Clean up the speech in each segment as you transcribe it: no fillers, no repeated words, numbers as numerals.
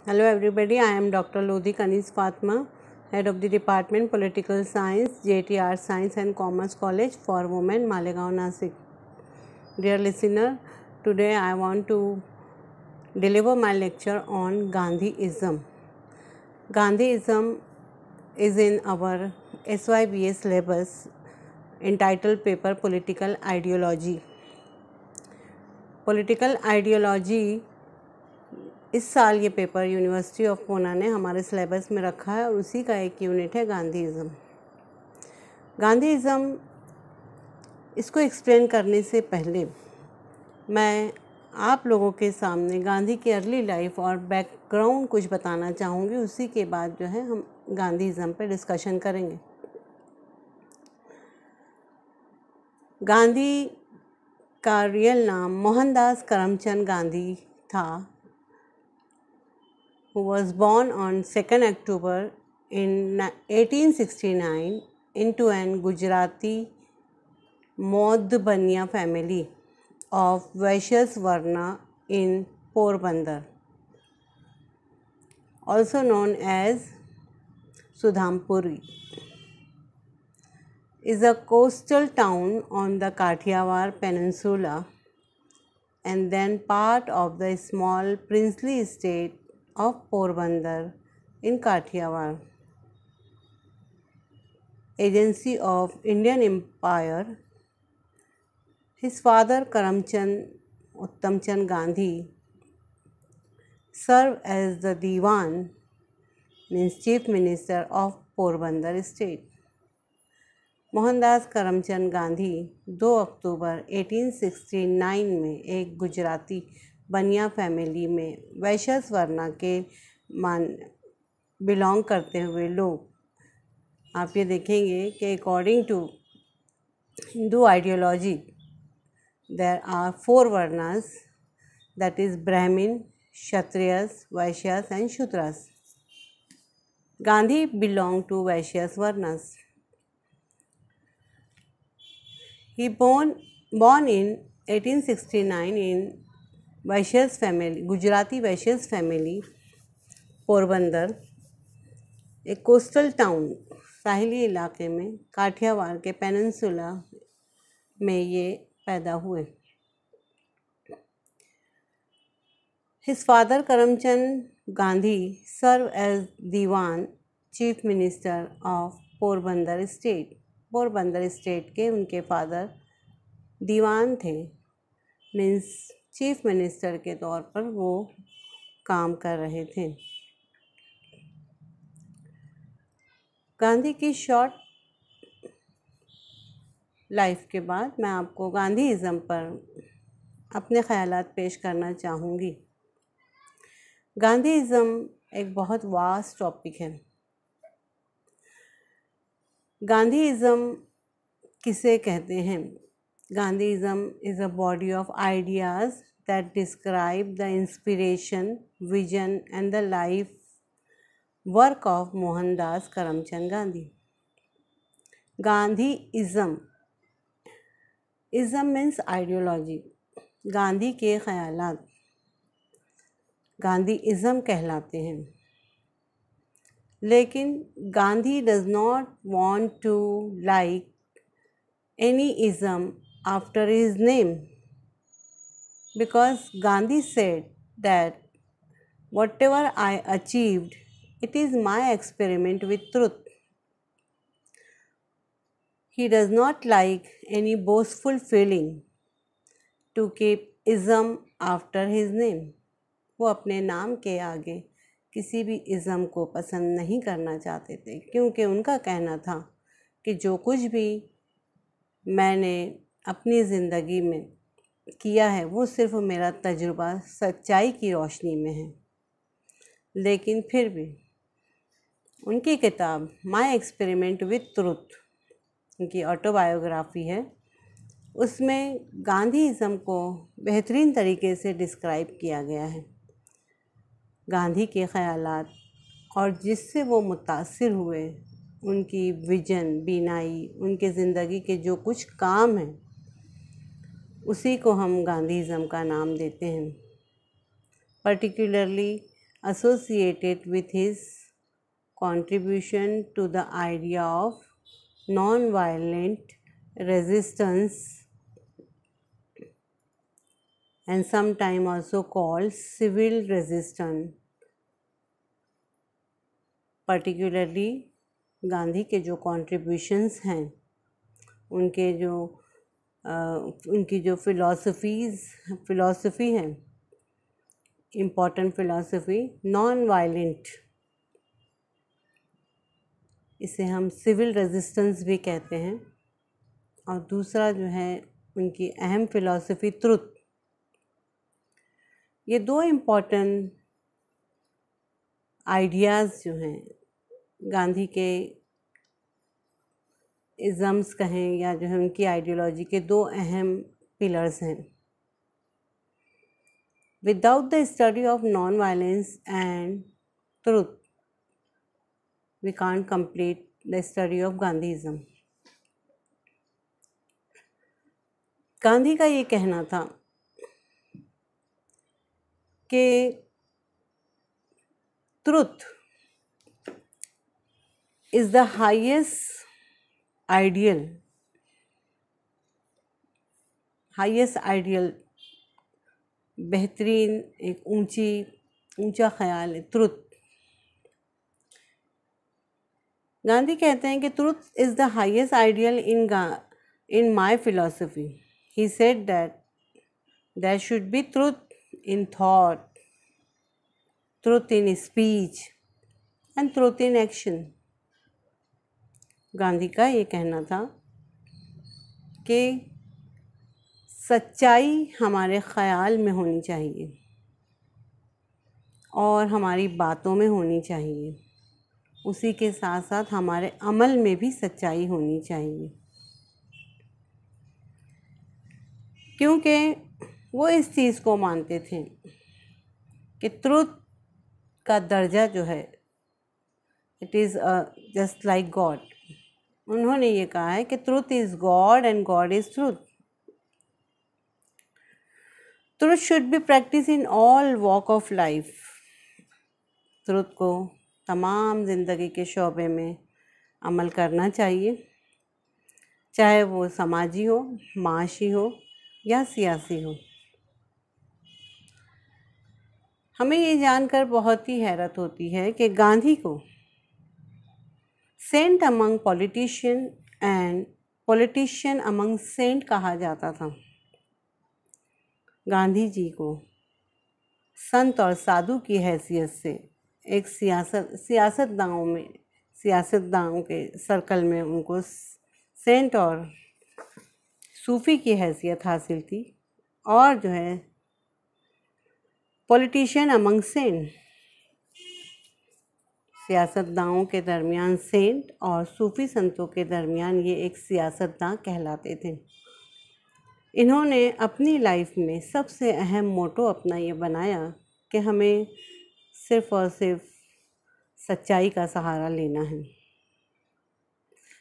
Hello everybody, I am Dr. Lodhi Kanis Fatma, Head of the Department Political Science, JT Arts Science and Commerce College for Women, Malegaon, Nasik. Dear listener, today I want to deliver my lecture on Gandhiism. Gandhiism is in our SYBS syllabus entitled paper Political Ideology. Political Ideology इस साल ये paper university of Poona ने हमारे syllabus में रखा है और उसी का एक यूनिट है गांधीइज़्म। गांधीइज़्म इसको एक्सप्लेन करने से पहले मैं आप लोगों के सामने गांधी की अर्ली लाइफ और बैकग्राउंड कुछ बताना चाहूँगी। उसी के बाद जो है हम गांधीइज़्म पे डिस्कशन करेंगे। गांधी का रियल नाम मोहनदास करमचंद गांधी था, who was born on 2nd October in 1869 into an Gujarati Modhbaniya family of Vaishyas Varna in Porbandar, also known as Sudhampuri, is a coastal town on the Kathiawar Peninsula and then part of the small princely state of Porbandar in Kathiawar, agency of Indian Empire. His father Karamchand Uttamchand Gandhi served as the Diwan, means Chief Minister of Porbandar state. Mohandas Karamchand Gandhi 2 अक्टूबर 1869 में एक गुजराती बनिया family में वैश्यस वर्णा के belong करते हुए लोग, आप ये देखेंगे कि according to Hindu ideology there are 4 varnas, that is Brahman, Kshatriyas, Vaishyas and Shudras. Gandhi belong to Vaishyas varnas. He born in 1869 in Vaishyas family, Gujarati Vaishyas family, Porbandar, एक कोस्टल टाउन, साहिली इलाके में काठियावाड़ के पेनिनसुला में ये पैदा हुए. His father Karamchand Gandhi served as Diwan, Chief Minister of Porbandar state. Porbandar state के उनके फादर दीवान थे, मीन्स चीफ मिनिस्टर के तौर पर वो काम कर रहे थे. गांधी की शॉर्ट लाइफ के बाद मैं आपको गांधीइज़्म पर अपने ख़यालात पेश करना चाहूँगी. गांधीइज़्म एक बहुत वास्ट टॉपिक है. गांधीइज़्म किसे कहते हैं? Gandhism is a body of ideas that describe the inspiration, vision and the life work of Mohandas Karamchand Gandhi. Gandhism, ism means ideology, Gandhi के ख़यालात गांधीइज़्म कहलाते हैं. लेकिन Gandhi does not want to like any ism after his name, because Gandhi said that whatever I achieved, it is my experiment with truth. He does not like any boastful feeling to keep ism after his name. वो अपने नाम के आगे किसी भी ism को पसंद नहीं करना चाहते थे, क्योंकि उनका कहना था कि जो कुछ भी मैंने अपनी ज़िंदगी में किया है वो सिर्फ मेरा तजुर्बा सच्चाई की रोशनी में है. लेकिन फिर भी उनकी किताब माय एक्सपेरिमेंट विथ ट्रुथ, उनकी ऑटोबायोग्राफी है, उसमें गांधीइज़्म को बेहतरीन तरीके से डिस्क्राइब किया गया है. गांधी के ख़यालात और जिससे वो मुतासिर हुए, उनकी विजन, बीनाई, उनके ज़िंदगी के जो कुछ काम हैं, उसी को हम गांधीइज़्म का नाम देते हैं. Particularly associated with his contribution to the idea of non-violent resistance and sometimes also called civil resistance. particularly Gandhi के जो contributions हैं, उनकी जो फिलॉसफी है, इम्पॉर्टेंट फिलॉसफी नॉन वायलेंट, इसे हम सिविल रेजिस्टेंस भी कहते हैं। और दूसरा जो है उनकी अहम फिलॉसफी ट्रुथ। ये दो इम्पॉर्टेंट आइडियाज़ जो हैं गांधी के इज़म्स कहें या जो है उनकी आइडियोलॉजी के दो अहम पिलर्स हैं। Without the study of non violence and truth we can't complete the study of Gandhism. Gandhi का ये कहना था कि truth is the highest ideal, बेहतरीन, एक ऊंचा ख्याल है ट्रुथ। गांधी कहते हैं कि truth is the highest ideal in my philosophy. He said that there should be truth in thought, truth in speech and truth in action. Gandhi का ये कहना था कि सच्चाई हमारे ख़याल में होनी चाहिए और हमारी बातों में होनी चाहिए, उसी के साथ साथ हमारे अमल में भी सच्चाई होनी चाहिए। क्योंकि वो इस चीज़ को मानते थे कि ट्रुथ का दर्जा जो है it is just like God. उन्होंने ये कहा है कि truth is God and God is truth. Truth should be practice in all walk of life. Truth को तमाम ज़िंदगी के शोबे में अमल करना चाहिए, चाहे वो समाजी हो, माशी हो या सियासी हो। हमें ये जानकर बहुत ही हैरत होती है कि गांधी को saint among politician and politician among saint कहा जाता था। गांधी जी को संत और साधु की हैसियत से एक सियासतदानों के सर्कल में उनको सेंट और सूफ़ी की हैसियत हासिल थी, और जो है पॉलिटिशियन अमंग सेंट, सियासतदानों के दरमियान सेंट और सूफ़ी संतों के दरमियान ये एक सियासतदान कहलाते थे। इन्होंने अपनी लाइफ में सबसे अहम मोटो अपना ये बनाया कि हमें सिर्फ़ और सिर्फ सच्चाई का सहारा लेना है।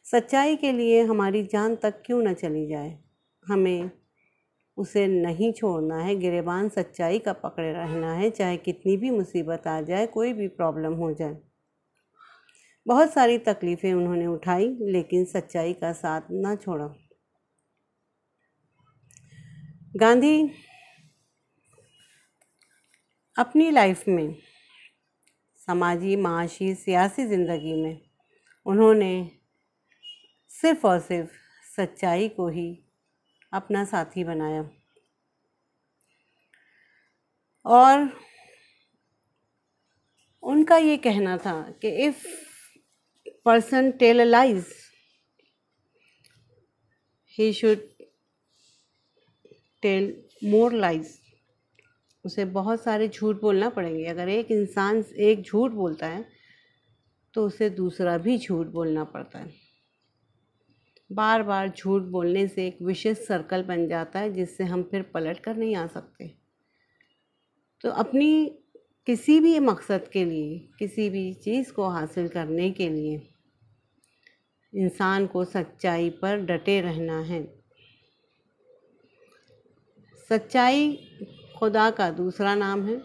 सच्चाई के लिए हमारी जान तक क्यों न चली जाए, हमें उसे नहीं छोड़ना है। गिरेबान सच्चाई का पकड़े रहना है, चाहे कितनी भी मुसीबत आ जाए, कोई भी प्रॉब्लम हो जाए। बहुत सारी तकलीफ़ें उन्होंने उठाई लेकिन सच्चाई का साथ ना छोड़ा। गांधी अपनी लाइफ में समाजी, माशी, सियासी ज़िंदगी में उन्होंने सिर्फ़ और सिर्फ सच्चाई को ही अपना साथी बनाया। और उनका ये कहना था कि if person tell a lies he should tell more lies. उसे बहुत सारे झूठ बोलना पड़ेंगे। अगर एक इंसान एक झूठ बोलता है तो उसे दूसरा भी झूठ बोलना पड़ता है। बार बार झूठ बोलने से एक विशेष सर्कल बन जाता है जिससे हम फिर पलट कर नहीं आ सकते। तो अपनी किसी भी मकसद के लिए, किसी भी चीज़ को हासिल करने के लिए इंसान को सच्चाई पर डटे रहना है। सच्चाई खुदा का दूसरा नाम है।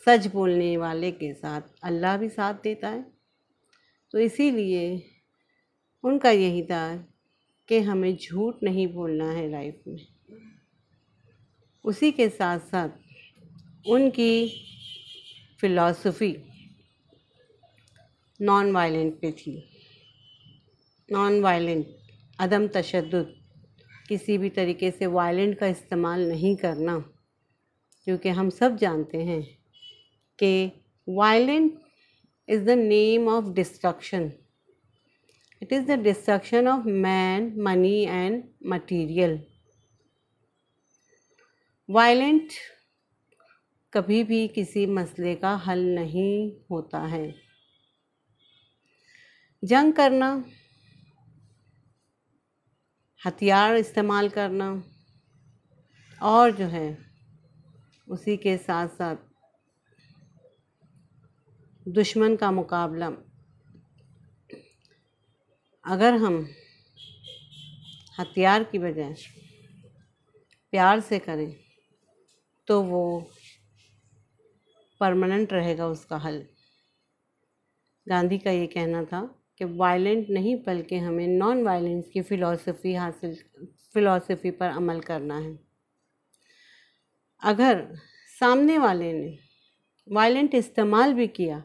सच बोलने वाले के साथ अल्लाह भी साथ देता है। तो इसीलिए उनका यही था कि हमें झूठ नहीं बोलना है लाइफ में। उसी के साथ साथ उनकी फ़िलॉसफ़ी नॉन वायलेंट पे थी। नॉन वायलेंट, अदम तशद्दुद, किसी भी तरीके से वायलेंट का इस्तेमाल नहीं करना, क्योंकि हम सब जानते हैं कि violent is the name of destruction. It is the destruction of man, money and material. Violent कभी भी किसी मसले का हल नहीं होता है। जंग करना, हथियार इस्तेमाल करना और जो है उसी के साथ साथ दुश्मन का मुकाबला अगर हम हथियार की बजाय प्यार से करें तो वो परमानेंट रहेगा उसका हल। गांधी का ये कहना था कि वायलेंट नहीं बल्कि हमें नॉन वायलेंस की फ़िलॉसफ़ी पर अमल करना है। अगर सामने वाले ने वायलेंट इस्तेमाल भी किया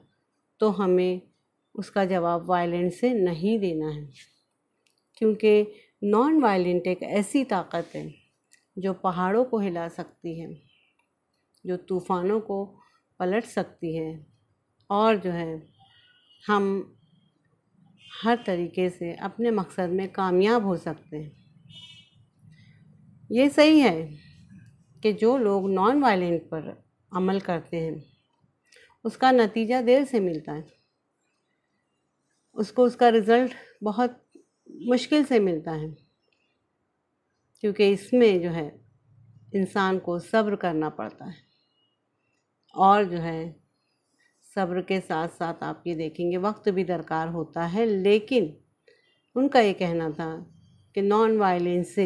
तो हमें उसका जवाब वायलेंट से नहीं देना है, क्योंकि नॉन वायलेंट एक ऐसी ताकत है जो पहाड़ों को हिला सकती है, जो तूफ़ानों को पलट सकती है और जो है हम हर तरीके से अपने मकसद में कामयाब हो सकते हैं। ये सही है कि जो लोग नॉन वायलेंट पर अमल करते हैं उसका नतीजा देर से मिलता है, उसको उसका रिज़ल्ट बहुत मुश्किल से मिलता है, क्योंकि इसमें जो है इंसान को सब्र करना पड़ता है। और जो है सब्र के साथ साथ आप ये देखेंगे वक्त भी दरकार होता है, लेकिन उनका ये कहना था कि नॉन वायलेंस से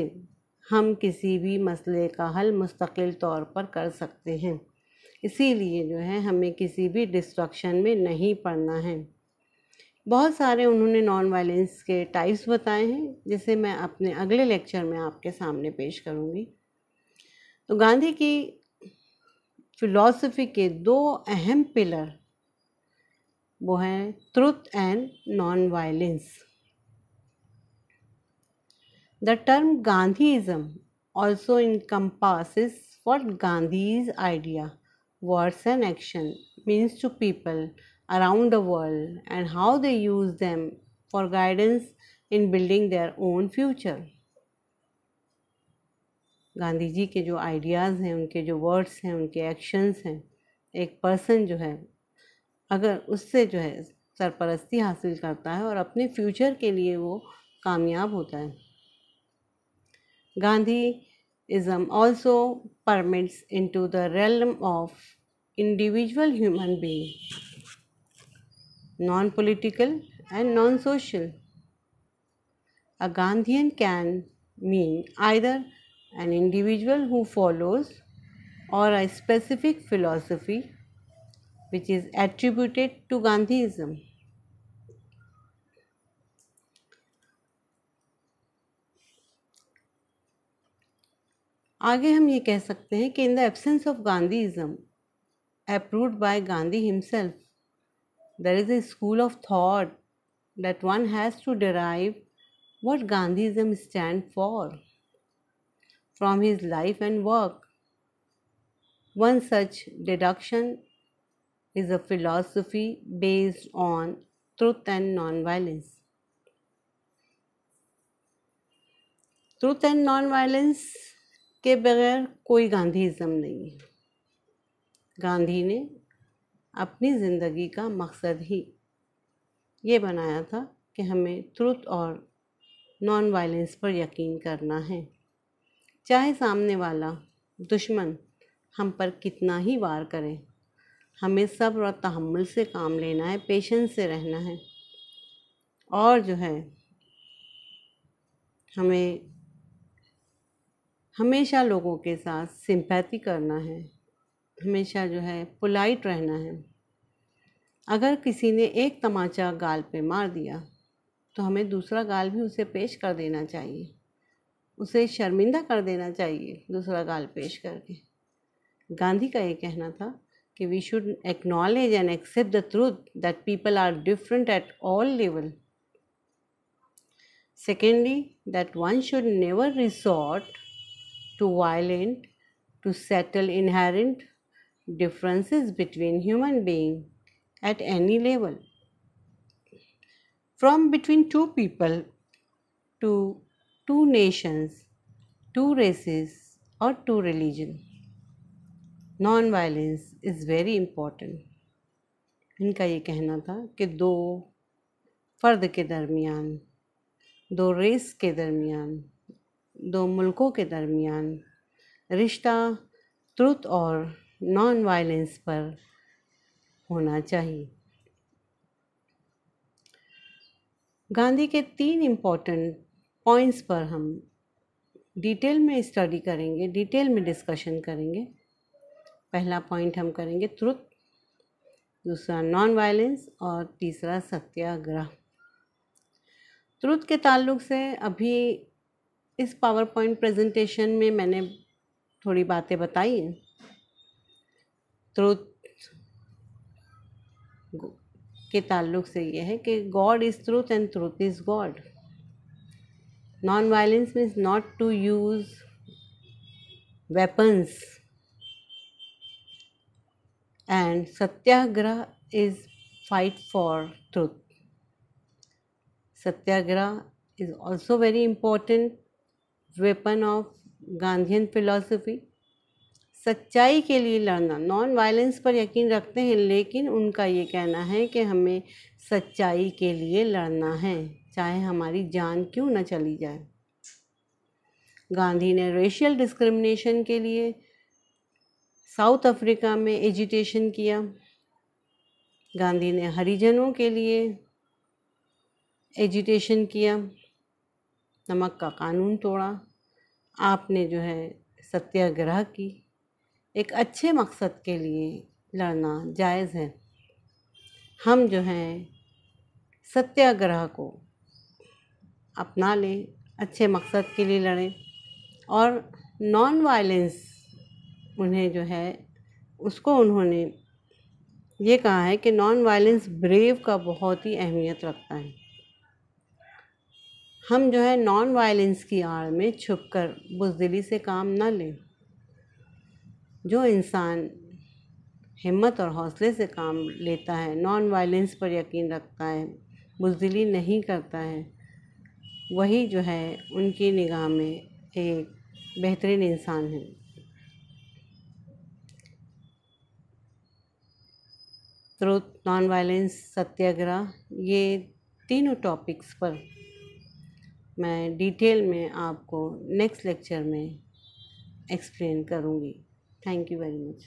हम किसी भी मसले का हल मुस्तकिल तौर पर कर सकते हैं। इसीलिए जो है हमें किसी भी डिस्ट्रक्शन में नहीं पड़ना है। बहुत सारे उन्होंने नॉन वायलेंस के टाइप्स बताए हैं, जिसे मैं अपने अगले लेक्चर में आपके सामने पेश करूँगी। तो गांधी की फ़िलॉसफ़ी के दो अहम पिलर वो हैं truth and non violence. The term Gandhiism also encompasses what Gandhi's idea, words and action means to people around the world and how they use them for guidance in building their own future. Gandhi ji के जो ideas हैं, उनके जो words हैं, उनके actions हैं, एक person जो है अगर उससे जो है सरपरस्ती हासिल करता है और अपने फ्यूचर के लिए वो कामयाब होता है। Gandhiism also permits into the realm of individual human being, non-political and non-social. A Gandhian can mean either an individual who follows or a specific philosophy which is attributed to Gandhiism. आगे हम ये कह सकते हैं कि in the absence of Gandhism approved by Gandhi himself, there is a school of thought that one has to derive what Gandhiism stands for from his life and work. One such deduction is a philosophy based on truth and non-violence. Truth and non-violence के बगैर कोई गांधीइज्म नहीं है। गांधी ने अपनी ज़िंदगी का मकसद ही ये बनाया था कि हमें ट्रुथ और नॉन वायलेंस पर यकीन करना है, चाहे सामने वाला दुश्मन हम पर कितना ही वार करे। हमें सब्र और तहम्मुल से काम लेना है, पेशेंस से रहना है और जो है हमें हमेशा लोगों के साथ सिंपैथी करना है हमेशा जो है पोलाइट रहना है। अगर किसी ने एक तमाचा गाल पे मार दिया तो हमें दूसरा गाल भी उसे पेश कर देना चाहिए, उसे शर्मिंदा कर देना चाहिए दूसरा गाल पेश करके। गांधी का ये कहना था कि we should acknowledge and accept the truth that people are different at all level. Secondly, that one should never resort to violent to settle inherent differences between human beings at any level, from between two people to two nations, two races, or two religions. Non-violence is very important. इनका ये कहना था कि दो फ़र्द के दरमियान, दो race के दरमियान, दो मुल्कों के दरमियान रिश्ता ट्रुथ और नॉन वायलेंस पर होना चाहिए। गांधी के 3 इम्पॉर्टेंट पॉइंट्स पर हम डिटेल में स्टडी करेंगे, डिटेल में डिस्कशन करेंगे। पहला पॉइंट हम करेंगे ट्रुथ, दूसरा नॉन वायलेंस और तीसरा सत्याग्रह। ट्रुथ के ताल्लुक से अभी इस पावर पॉइंट प्रेजेंटेशन में मैंने थोड़ी बातें बताई हैं। ट्रुथ के ताल्लुक से ये है कि God is truth and truth is God. Non violence means not to use weapons, and satyagraha is fight for truth. Satyagraha is also very important weapon of Gandhian philosophy. सच्चाई के लिए लड़ना, नॉन वायलेंस पर यकीन रखते हैं, लेकिन उनका ये कहना है कि हमें सच्चाई के लिए लड़ना है, चाहे हमारी जान क्यों न चली जाए। गांधी ने रेशियल डिस्क्रिमिनेशन के लिए साउथ अफ्रीका में एजिटेशन किया। गांधी ने हरिजनों के लिए एजिटेशन किया, नमक का कानून तोड़ा। आपने जो है सत्याग्रह की। एक अच्छे मकसद के लिए लड़ना जायज़ है। हम जो है सत्याग्रह को अपना लें, अच्छे मकसद के लिए लड़ें, और नॉन वायलेंस उन्हें जो है उसको उन्होंने ये कहा है कि नॉन वायलेंस ब्रेव का बहुत ही अहमियत रखता है। हम जो है नॉन वायलेंस की आड़ में छुपकर बुज़दिली से काम ना लें। जो इंसान हिम्मत और हौसले से काम लेता है, नॉन वायलेंस पर यकीन रखता है, बुज़दिली नहीं करता है, वही जो है उनकी निगाह में एक बेहतरीन इंसान है। ट्रुथ, नॉन वायलेंस, सत्याग्रह, ये तीनों टॉपिक्स पर मैं डिटेल में आपको नेक्स्ट लेक्चर में एक्सप्लेन करूँगी। Thank you very much.